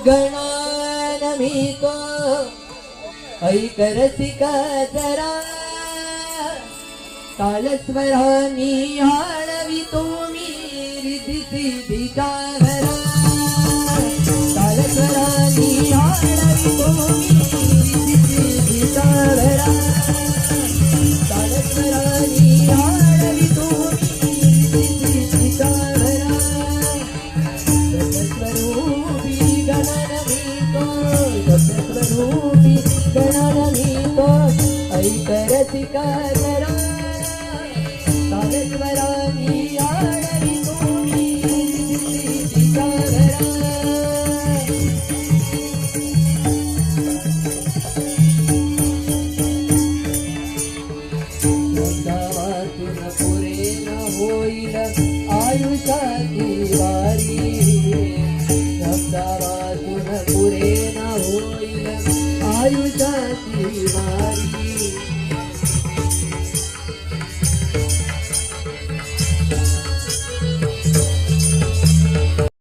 गणानमितो ऐक रसिका जरा तालस्वरानी आळवितो मी रिधी सिद्धीचा घरा तालस्वरानी आळवितो मी रिधी सिद्धीचा घरा तालस्वरानी आळवितो मी रिधी सिद्धीचा घरा सत्स्वरूपी गणानमितो सत्स्वरूपी गणानमितो ऐक रसिका जरा तालस्वरानी आळवितो मी रिधी सिद्धीचा घरा शब्दावातून पुरे न होईल आयुष्याची वारी शब्दावातून पुरे न होईल आयुष्याची वारी